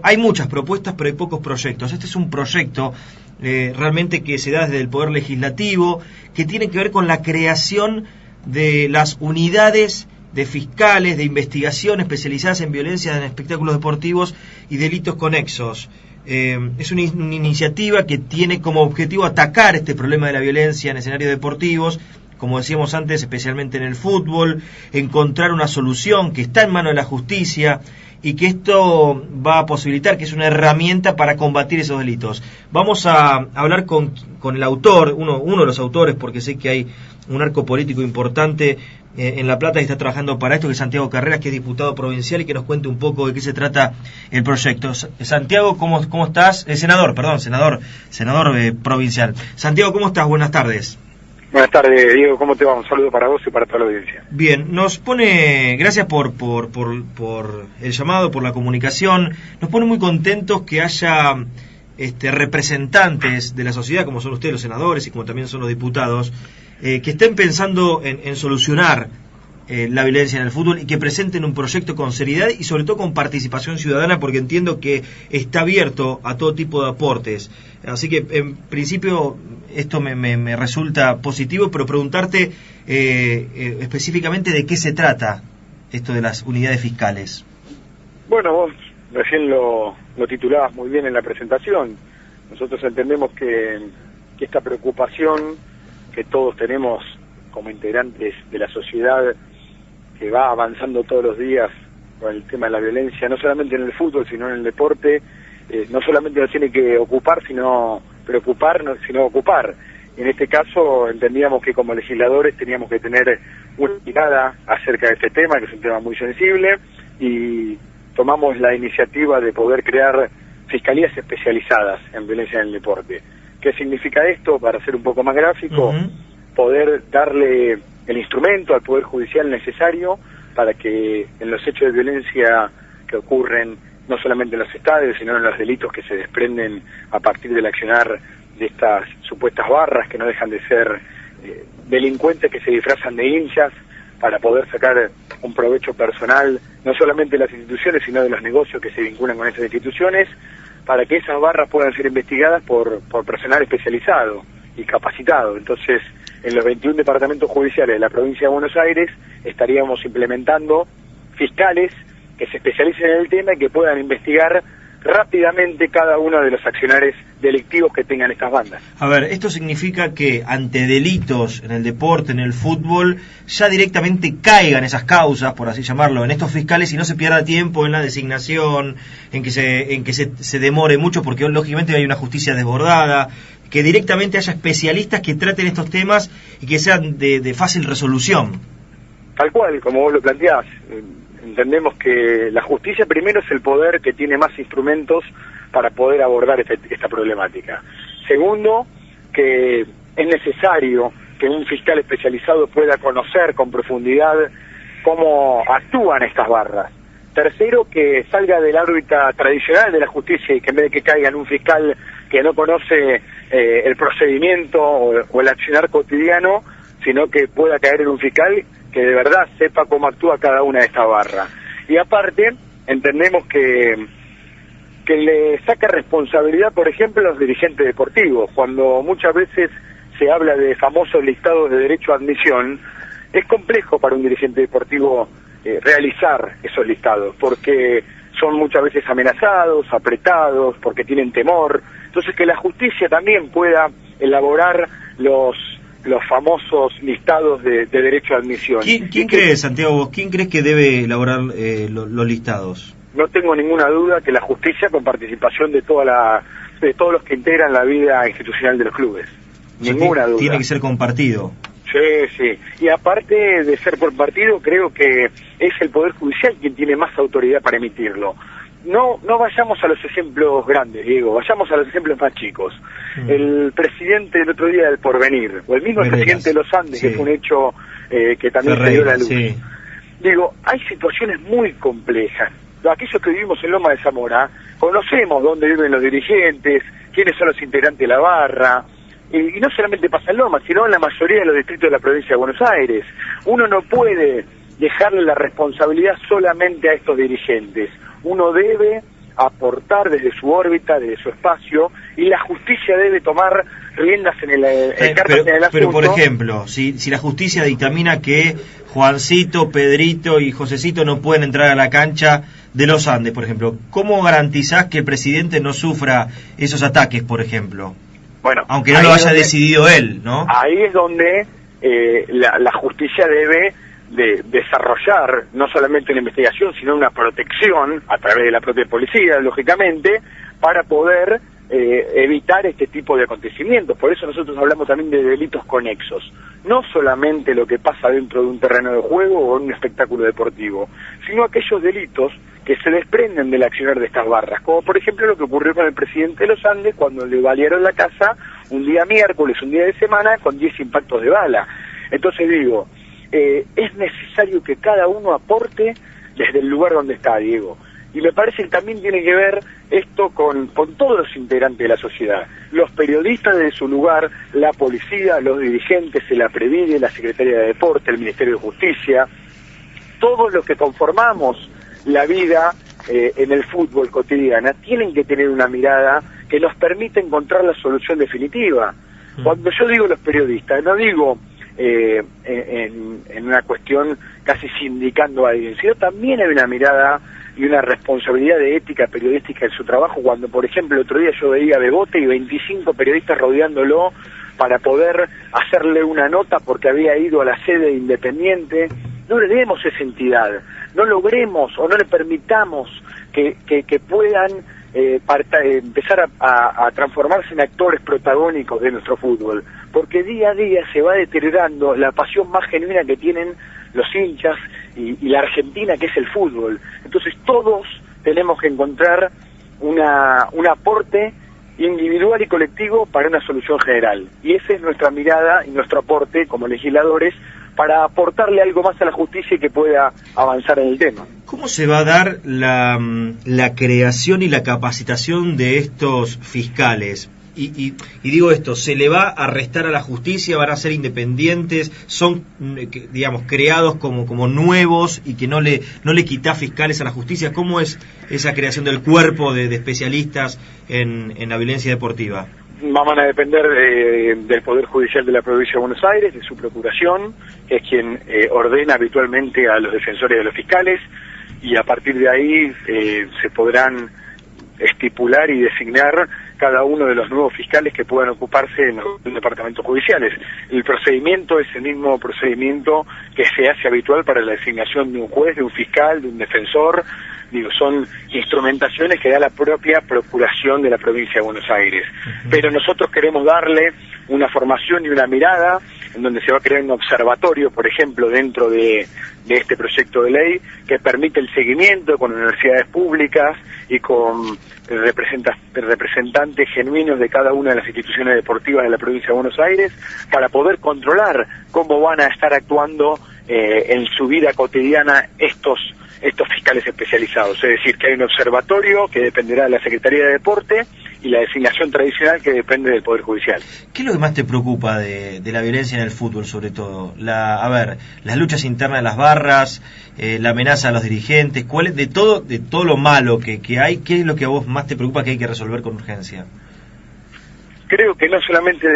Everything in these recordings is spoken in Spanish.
Hay muchas propuestas, pero hay pocos proyectos. Este es un proyecto realmente que se da desde el Poder Legislativo, que tiene que ver con la creación de las unidades de fiscales de investigación especializadas en violencia en espectáculos deportivos y delitos conexos. Es una iniciativa que tiene como objetivo atacar este problema de la violencia en escenarios deportivos, como decíamos antes, especialmente en el fútbol, encontrar una solución que está en manos de la justicia y que esto va a posibilitar, que es una herramienta para combatir esos delitos. Vamos a hablar con el autor, uno de los autores, porque sé que hay un arco político importante en La Plata que está trabajando para esto, que es Santiago Carreras, que es diputado provincial, y que nos cuente un poco de qué se trata el proyecto. Santiago, ¿cómo estás? Senador provincial. Santiago, ¿cómo estás? Buenas tardes. Buenas tardes, Diego, ¿cómo te va? Un saludo para vos y para toda la audiencia. Bien, gracias por el llamado, por la comunicación. Nos pone muy contentos que haya representantes de la sociedad, como son ustedes los senadores y como también son los diputados, que estén pensando en solucionar la violencia en el fútbol y que presenten un proyecto con seriedad y sobre todo con participación ciudadana, porque entiendo que está abierto a todo tipo de aportes. Así que en principio esto me resulta positivo, pero preguntarte específicamente de qué se trata esto de las unidades fiscales. Bueno, vos recién lo titulabas muy bien en la presentación. Nosotros entendemos que esta preocupación que todos tenemos como integrantes de la sociedad, que va avanzando todos los días con el tema de la violencia, no solamente en el fútbol, sino en el deporte, no solamente nos tiene que ocupar, sino preocuparnos, sino ocupar. En este caso entendíamos que como legisladores teníamos que tener una mirada acerca de este tema, que es un tema muy sensible, y tomamos la iniciativa de poder crear fiscalías especializadas en violencia en el deporte. ¿Qué significa esto? Para ser un poco más gráfico, poder darle el instrumento al Poder Judicial necesario para que en los hechos de violencia que ocurren no solamente en los estadios, sino en los delitos que se desprenden a partir del accionar de estas supuestas barras que no dejan de ser delincuentes que se disfrazan de hinchas para poder sacar un provecho personal, no solamente de las instituciones, sino de los negocios que se vinculan con esas instituciones, para que esas barras puedan ser investigadas por personal especializado y capacitado. Entonces, en los 21 departamentos judiciales de la provincia de Buenos Aires estaríamos implementando fiscales que se especialicen en el tema y que puedan investigar rápidamente cada uno de los accionares delictivos que tengan estas bandas. A ver, esto significa que ante delitos en el deporte, en el fútbol, ya directamente caigan esas causas, por así llamarlo, en estos fiscales y no se pierda tiempo en la designación, en que se demore mucho, porque lógicamente hay una justicia desbordada, que directamente haya especialistas que traten estos temas y que sean de fácil resolución. Tal cual, como vos lo planteás. Entendemos que la justicia primero es el poder que tiene más instrumentos para poder abordar esta problemática. Segundo, que es necesario que un fiscal especializado pueda conocer con profundidad cómo actúan estas barras. Tercero, que salga del órbita tradicional de la justicia y que en vez de que caiga en un fiscal que no conoce el procedimiento o el accionar cotidiano, sino que pueda caer en un fiscal que de verdad sepa cómo actúa cada una de estas barras. Y aparte, entendemos que le saca responsabilidad, por ejemplo, a los dirigentes deportivos. Cuando muchas veces se habla de famosos listados de derecho a admisión, es complejo para un dirigente deportivo realizar esos listados, porque son muchas veces amenazados, apretados, porque tienen temor. Entonces, que la justicia también pueda elaborar los famosos listados de derecho a admisión. ¿Quién crees, Santiago, quién crees que debe elaborar los listados? No tengo ninguna duda que la justicia, con participación de todos los que integran la vida institucional de los clubes. Ninguna duda. Tiene que ser compartido. Sí. Y aparte de ser compartido, creo que es el Poder Judicial quien tiene más autoridad para emitirlo. No vayamos a los ejemplos grandes, Diego, vayamos a los ejemplos más chicos. El presidente el otro día del Porvenir, o el mismo presidente de los Andes, que fue un hecho que también se dio a la luz. Digo, hay situaciones muy complejas. Aquellos que vivimos en Loma de Zamora, conocemos dónde viven los dirigentes, quiénes son los integrantes de la barra, y no solamente pasa en Loma, sino en la mayoría de los distritos de la provincia de Buenos Aires. Uno no puede dejarle la responsabilidad solamente a estos dirigentes. Uno debe aportar desde su órbita, desde su espacio, y la justicia debe tomar riendas en el asunto. Pero por ejemplo, si la justicia dictamina que Juancito, Pedrito y Josecito no pueden entrar a la cancha de los Andes, por ejemplo, ¿cómo garantizás que el presidente no sufra esos ataques, por ejemplo? Bueno, aunque no lo haya decidido él, ¿no? Ahí es donde la justicia debe de desarrollar no solamente una investigación, sino una protección a través de la propia policía, lógicamente, para poder evitar este tipo de acontecimientos. Por eso nosotros hablamos también de delitos conexos, no solamente lo que pasa dentro de un terreno de juego o en un espectáculo deportivo, sino aquellos delitos que se desprenden del accionar de estas barras, como por ejemplo lo que ocurrió con el presidente de los Andes cuando le balearon la casa un día miércoles, un día de semana, con 10 impactos de bala. Entonces digo, es necesario que cada uno aporte desde el lugar donde está, Diego. Y me parece que también tiene que ver esto con todos los integrantes de la sociedad. Los periodistas de su lugar, la policía, los dirigentes, el APREVIDE, la Secretaría de Deporte, el Ministerio de Justicia, todos los que conformamos la vida en el fútbol cotidiana, tienen que tener una mirada que nos permita encontrar la solución definitiva. Cuando yo digo los periodistas, no digo en una cuestión casi sindicando a alguien, sino también hay una mirada y una responsabilidad de ética periodística en su trabajo. Cuando, por ejemplo, el otro día yo veía a Bebote y 25 periodistas rodeándolo para poder hacerle una nota porque había ido a la sede de Independiente, no le demos esa entidad, no logremos o no le permitamos que puedan empezar a transformarse en actores protagónicos de nuestro fútbol, porque día a día se va deteriorando la pasión más genuina que tienen los hinchas y la Argentina, que es el fútbol. Entonces todos tenemos que encontrar un aporte individual y colectivo para una solución general, y esa es nuestra mirada y nuestro aporte como legisladores para aportarle algo más a la justicia y que pueda avanzar en el tema. ¿Cómo se va a dar la creación y la capacitación de estos fiscales? Y digo esto, ¿se le va a restar a la justicia? ¿Van a ser independientes? ¿Son, digamos, creados como nuevos y que no le quita fiscales a la justicia? ¿Cómo es esa creación del cuerpo de especialistas en la violencia deportiva? Van a depender del Poder Judicial de la Provincia de Buenos Aires, de su procuración, que es quien ordena habitualmente a los defensores de los fiscales, y a partir de ahí se podrán estipular y designar cada uno de los nuevos fiscales que puedan ocuparse en los departamentos judiciales. El procedimiento es el mismo procedimiento que se hace habitual para la designación de un juez, de un fiscal, de un defensor. Digo, son instrumentaciones que da la propia Procuración de la Provincia de Buenos Aires. Pero nosotros queremos darle una formación y una mirada en donde se va a crear un observatorio, por ejemplo, dentro de este proyecto de ley, que permite el seguimiento con universidades públicas y con representantes genuinos de cada una de las instituciones deportivas de la Provincia de Buenos Aires, para poder controlar cómo van a estar actuando en su vida cotidiana estos fiscales especializados. Es decir, que hay un observatorio que dependerá de la Secretaría de Deporte y la designación tradicional que depende del Poder Judicial. ¿Qué es lo que más te preocupa de la violencia en el fútbol, sobre todo? Las luchas internas de las barras, la amenaza a los dirigentes, ¿cuál es de todo lo malo que hay? ¿Qué es lo que a vos más te preocupa que hay que resolver con urgencia? Creo que no solamente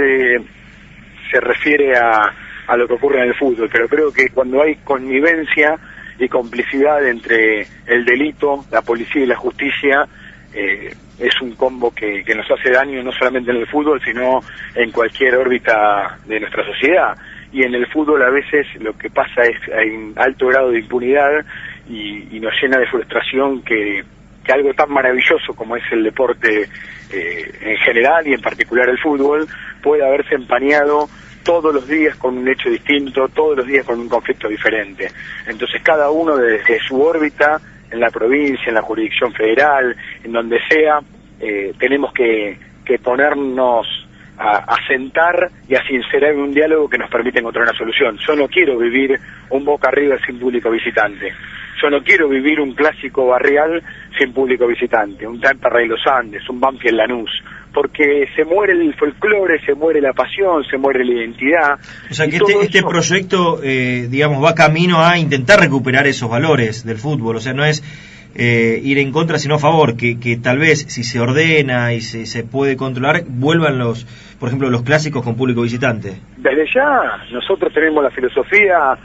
se refiere a lo que ocurre en el fútbol, pero creo que cuando hay connivencia y complicidad entre el delito, la policía y la justicia, es un combo que nos hace daño no solamente en el fútbol, sino en cualquier órbita de nuestra sociedad. Y en el fútbol a veces lo que pasa es hay un alto grado de impunidad y nos llena de frustración que algo tan maravilloso como es el deporte en general y en particular el fútbol pueda haberse empañado todos los días con un hecho distinto, todos los días con un conflicto diferente. Entonces cada uno desde su órbita, en la provincia, en la jurisdicción federal, en donde sea, tenemos que ponernos a sentar y a sincerar un diálogo que nos permita encontrar una solución. Yo no quiero vivir un Boca River sin público visitante. Yo no quiero vivir un clásico barrial sin público visitante, un Temperley Los Andes, un Banfield Lanús, porque se muere el folclore, se muere la pasión, se muere la identidad. O sea que este proyecto, digamos, va camino a intentar recuperar esos valores del fútbol. O sea, no es ir en contra sino a favor, que tal vez si se ordena y se puede controlar, vuelvan por ejemplo, los clásicos con público visitante. Desde ya, nosotros tenemos la filosofía,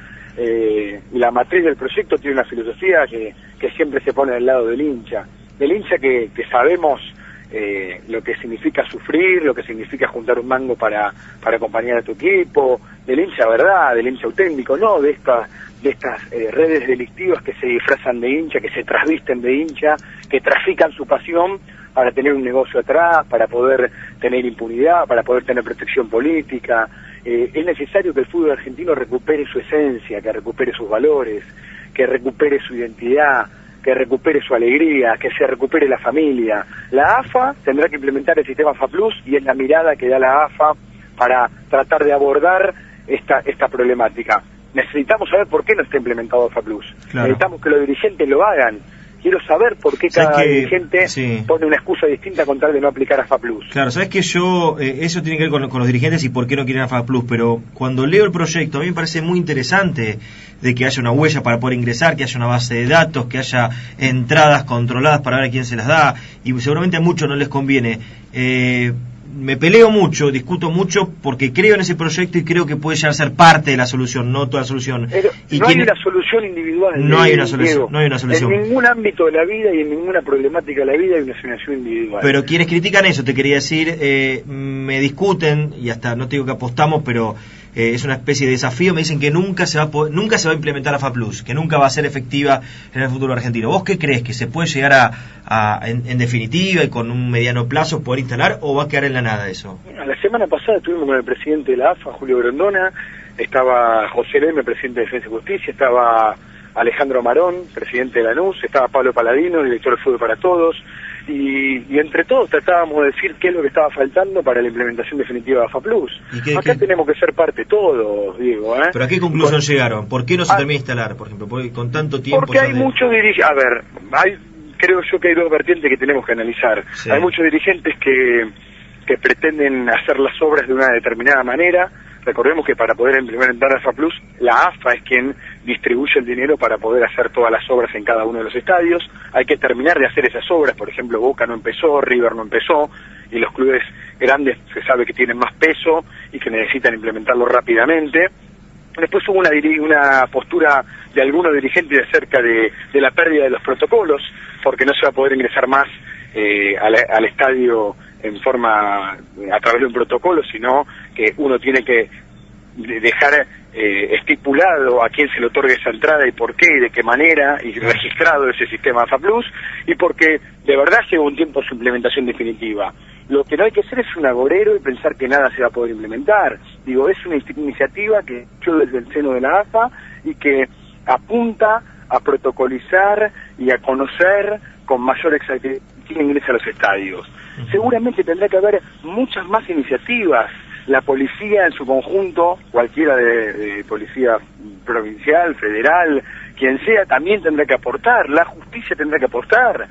la matriz del proyecto tiene una filosofía que siempre se pone al lado del hincha que sabemos lo que significa sufrir, lo que significa juntar un mango para acompañar a tu equipo, del hincha verdad, del hincha auténtico, no de estas redes delictivas que se disfrazan de hincha, que se trasvisten de hincha, que trafican su pasión para tener un negocio atrás, para poder tener impunidad, para poder tener protección política. Es necesario que el fútbol argentino recupere su esencia, que recupere sus valores, que recupere su identidad, que recupere su alegría, que se recupere la familia. La AFA tendrá que implementar el sistema AFA Plus y es la mirada que da la AFA para tratar de abordar esta problemática. Necesitamos saber por qué no está implementado AFA Plus. Claro. Necesitamos que los dirigentes lo hagan. Quiero saber por qué cada dirigente pone una excusa distinta con tal de no aplicar AFA Plus. Claro, sabes que eso tiene que ver con los dirigentes y por qué no quieren AFA Plus, pero cuando leo el proyecto a mí me parece muy interesante de que haya una huella para poder ingresar, que haya una base de datos, que haya entradas controladas para ver a quién se las da, y seguramente a muchos no les conviene. Me peleo mucho, discuto mucho porque creo en ese proyecto y creo que puede llegar a ser parte de la solución, no toda la solución. Pero no hay una solución individual. No hay una solución, no hay una solución. En ningún ámbito de la vida y en ninguna problemática de la vida hay una solución individual. Pero quienes critican eso, te quería decir, me discuten, y hasta no te digo que apostamos, pero es una especie de desafío, me dicen que nunca se va a implementar AFA Plus, que nunca va a ser efectiva en el futuro argentino. ¿Vos qué crees? ¿Que se puede llegar en definitiva y con un mediano plazo poder instalar, o va a quedar en la nada eso? Bueno, la semana pasada estuvimos con el presidente de la AFA, Julio Grondona, estaba José Leme, presidente de Defensa y Justicia, estaba Alejandro Marón, presidente de Lanús, estaba Pablo Paladino, director de Fútbol para Todos, y entre todos tratábamos de decir qué es lo que estaba faltando para la implementación definitiva de AFA Plus. Acá tenemos que ser parte todos, Diego. ¿Pero a qué conclusión llegaron? ¿Por qué no se termina de instalar, por ejemplo, con tanto tiempo? Porque hay muchos dirigentes, a ver, creo yo que hay dos vertientes que tenemos que analizar. Sí. Hay muchos dirigentes que pretenden hacer las obras de una determinada manera. Recordemos que para poder implementar AFA Plus, la AFA es quien distribuye el dinero para poder hacer todas las obras en cada uno de los estadios. Hay que terminar de hacer esas obras, por ejemplo, Boca no empezó, River no empezó, y los clubes grandes se sabe que tienen más peso y que necesitan implementarlo rápidamente. Después hubo una postura de algunos dirigentes acerca de la pérdida de los protocolos, porque no se va a poder ingresar más al estadio en forma a través de un protocolo, sino que uno tiene que dejar estipulado a quién se le otorga esa entrada y por qué y de qué manera, y registrado ese sistema AFA Plus, y porque de verdad lleva un tiempo su implementación definitiva. Lo que no hay que hacer es un agorero y pensar que nada se va a poder implementar. Digo, es una iniciativa que yo desde el seno de la AFA y que apunta a protocolizar y a conocer con mayor exactitud quién ingresa a los estadios. Seguramente tendrá que haber muchas más iniciativas. La policía en su conjunto, cualquiera de policía provincial, federal, quien sea, también tendrá que aportar. La justicia tendrá que aportar.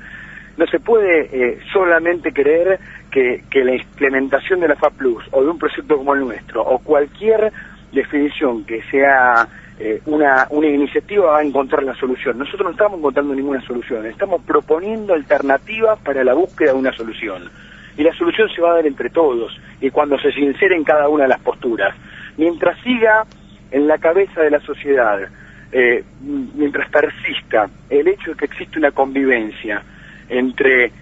No se puede solamente creer que la implementación de la AFA Plus o de un proyecto como el nuestro o cualquier definición que sea una iniciativa va a encontrar la solución. Nosotros no estamos encontrando ninguna solución, estamos proponiendo alternativas para la búsqueda de una solución. Y la solución se va a dar entre todos, y cuando se sincere en cada una de las posturas. Mientras siga en la cabeza de la sociedad, mientras persista el hecho de que existe una convivencia entre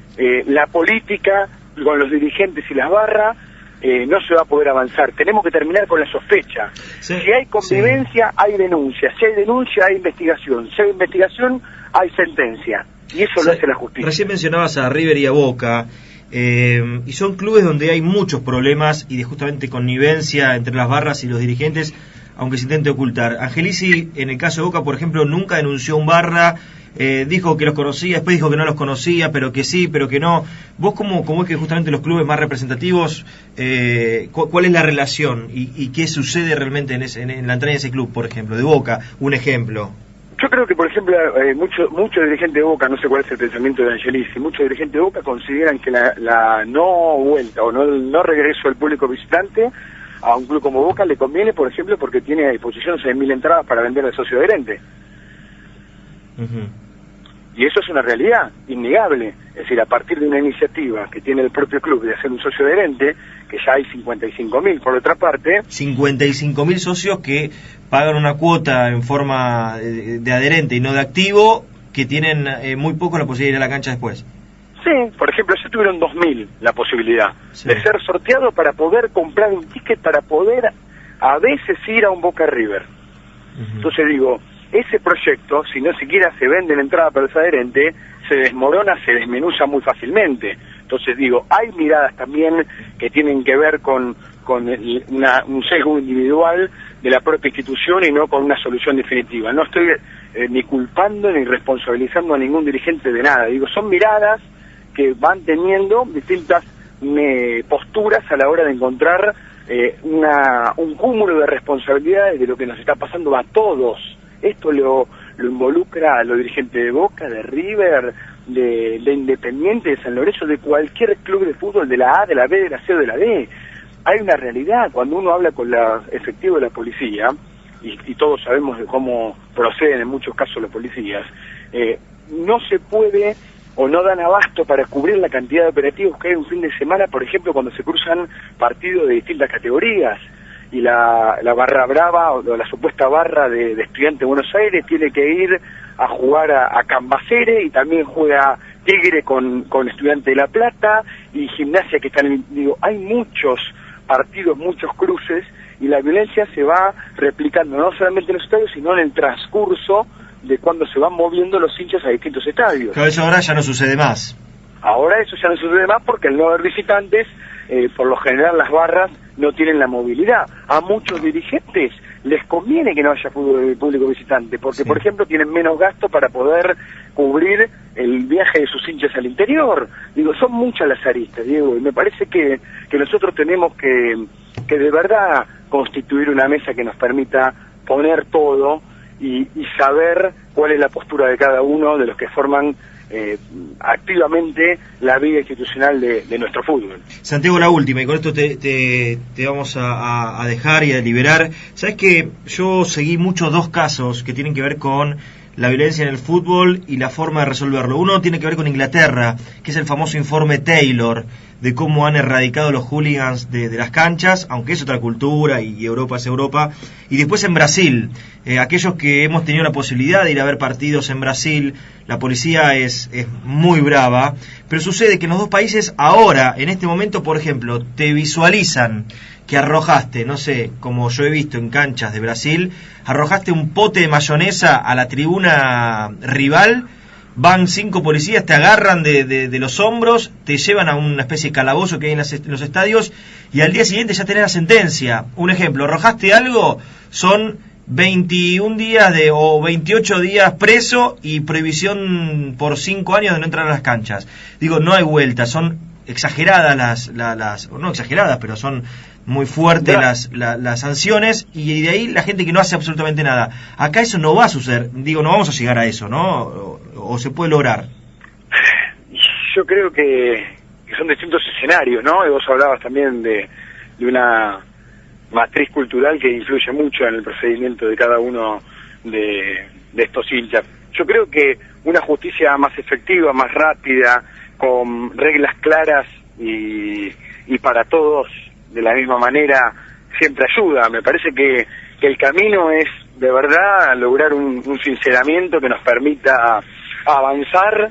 la política con los dirigentes y las barras, no se va a poder avanzar. Tenemos que terminar con la sospecha. Sí, si hay convivencia, sí, hay denuncia. Si hay denuncia, hay investigación. Si hay investigación, hay sentencia. Y eso lo hace la justicia. Recién mencionabas a River y a Boca. Y son clubes donde hay muchos problemas y de justamente connivencia entre las barras y los dirigentes, aunque se intente ocultar. Angelici, en el caso de Boca, por ejemplo, nunca denunció un barra, dijo que los conocía, después dijo que no los conocía, pero que sí, pero que no. ¿Vos cómo es que justamente los clubes más representativos, cuál es la relación y qué sucede realmente en la entrada de ese club, por ejemplo, de Boca, un ejemplo? Yo creo que, por ejemplo, muchos dirigentes de Boca, no sé cuál es el pensamiento de Angelici, muchos dirigentes de Boca consideran que la no vuelta o no regreso del público visitante a un club como Boca le conviene, por ejemplo, porque tiene a disposición 6.000 entradas para vender al socio adherente. Y eso es una realidad innegable. Es decir, a partir de una iniciativa que tiene el propio club de hacer un socio adherente, que ya hay 55.000 por otra parte. 55.000 socios que pagan una cuota en forma de adherente y no de activo, que tienen muy poco la posibilidad de ir a la cancha después. Sí, por ejemplo, ya tuvieron 2.000 la posibilidad de ser sorteado para poder comprar un ticket, para poder a veces ir a un Boca River. Entonces digo, ese proyecto, si no siquiera se vende la entrada para los adherentes, se desmorona, se desmenuza muy fácilmente. Entonces digo, hay miradas también que tienen que ver con un sesgo individual de la propia institución y no con una solución definitiva. No estoy ni culpando ni responsabilizando a ningún dirigente de nada. Digo, son miradas que van teniendo distintas posturas a la hora de encontrar un cúmulo de responsabilidades de lo que nos está pasando a todos. Esto lo involucra a los dirigentes de Boca, de River, de Independiente, de San Lorenzo, de cualquier club de fútbol, de la A, de la B, de la C o de la D. Hay una realidad, cuando uno habla con la efectivo de la policía, y todos sabemos de cómo proceden en muchos casos los policías, no se puede o no dan abasto para cubrir la cantidad de operativos que hay un fin de semana, por ejemplo, cuando se cruzan partidos de distintas categorías. Y la barra brava o la supuesta barra de Estudiantes de Buenos Aires tiene que ir a jugar a Cambacere, y también juega Tigre con Estudiantes de La Plata, y Gimnasia que están digo, hay muchos partidos, muchos cruces, y la violencia se va replicando no solamente en los estadios, sino en el transcurso de cuando se van moviendo los hinchas a distintos estadios. Claro, eso ahora ya no sucede más. Ahora eso ya no sucede más porque al no haber visitantes, por lo general las barras no tienen la movilidad. A muchos dirigentes les conviene que no haya público visitante, porque sí, por ejemplo tienen menos gasto para poder cubrir el viaje de sus hinchas al interior. Digo, son muchas las aristas, Diego, y me parece que nosotros tenemos que de verdad constituir una mesa que nos permita poner todo y saber cuál es la postura de cada uno de los que forman activamente la vida institucional de nuestro fútbol. Santiago, la última, y con esto te vamos a dejar y a liberar. Sabes que yo seguí mucho dos casos que tienen que ver con la violencia en el fútbol y la forma de resolverlo. Uno tiene que ver con Inglaterra, que es el famoso informe Taylor, de cómo han erradicado los hooligans de las canchas, aunque es otra cultura y Europa es Europa. Y después en Brasil, aquellos que hemos tenido la posibilidad de ir a ver partidos en Brasil, la policía es muy brava, pero sucede que en los dos países ahora, en este momento, por ejemplo, te visualizan que arrojaste, no sé, como yo he visto en canchas de Brasil, arrojaste un pote de mayonesa a la tribuna rival, van 5 policías, te agarran de los hombros, te llevan a una especie de calabozo que hay en los estadios, y al día siguiente ya tenés la sentencia. Un ejemplo, arrojaste algo, son 21 días o 28 días preso y prohibición por 5 años de no entrar a las canchas. Digo, no hay vuelta, son exageradas las no exageradas, pero son muy fuertes las sanciones, y de ahí la gente que no hace absolutamente nada. Acá eso no va a suceder, digo, no vamos a llegar a eso, ¿no? O se puede lograr. Yo creo que son distintos escenarios, ¿no? Y vos hablabas también de una matriz cultural que influye mucho en el procedimiento de cada uno de estos hinchas. Yo creo que una justicia más efectiva, más rápida, con reglas claras y para todos de la misma manera, siempre ayuda. Me parece que el camino es de verdad lograr un sinceramiento que nos permita avanzar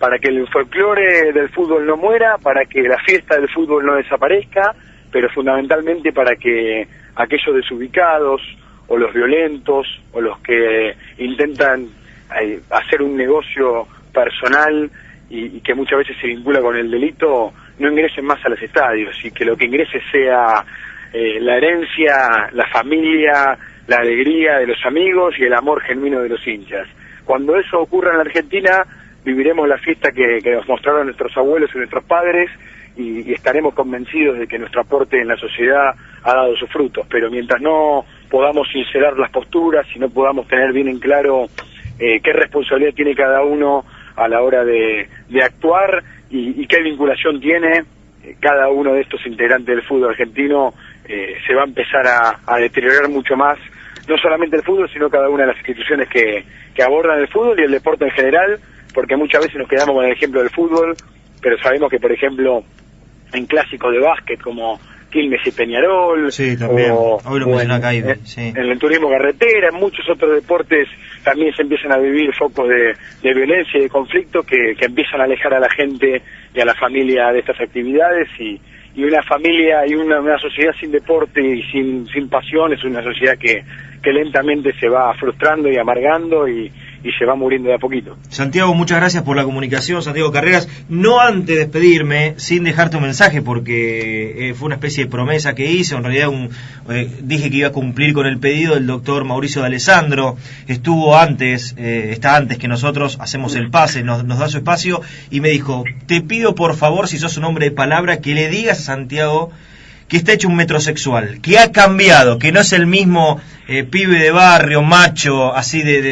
para que el folclore del fútbol no muera, para que la fiesta del fútbol no desaparezca, pero fundamentalmente para que aquellos desubicados o los violentos o los que intentan hacer un negocio personal y que muchas veces se vincula con el delito no ingresen más a los estadios, y que lo que ingrese sea la herencia, la familia, la alegría de los amigos y el amor genuino de los hinchas. Cuando eso ocurra en la Argentina, viviremos la fiesta que nos mostraron nuestros abuelos y nuestros padres, y estaremos convencidos de que nuestro aporte en la sociedad ha dado sus frutos. Pero mientras no podamos sincerar las posturas y no podamos tener bien en claro qué responsabilidad tiene cada uno a la hora de actuar y qué vinculación tiene cada uno de estos integrantes del fútbol argentino, se va a empezar a deteriorar mucho más, no solamente el fútbol, sino cada una de las instituciones que abordan el fútbol y el deporte en general, porque muchas veces nos quedamos con el ejemplo del fútbol, pero sabemos que, por ejemplo, en clásicos de básquet como Quilmes y Peñarol, sí, también. Hoy lo mencionó acá, sí. En el turismo carretera, en muchos otros deportes también se empiezan a vivir focos de violencia y de conflicto que empiezan a alejar a la gente y a la familia de estas actividades, y una familia y una sociedad sin deporte y sin pasión es una sociedad que lentamente se va frustrando y amargando y se va muriendo de a poquito. Santiago, muchas gracias por la comunicación, Santiago Carreras. No antes de despedirme, sin dejarte un mensaje, porque fue una especie de promesa que hice, en realidad dije que iba a cumplir con el pedido del doctor Mauricio de Alessandro, estuvo antes, está antes que nosotros, hacemos el pase, nos da su espacio, y me dijo, te pido por favor, si sos un hombre de palabra, que le digas a Santiago que está hecho un metrosexual, que ha cambiado, que no es el mismo pibe de barrio, macho, así de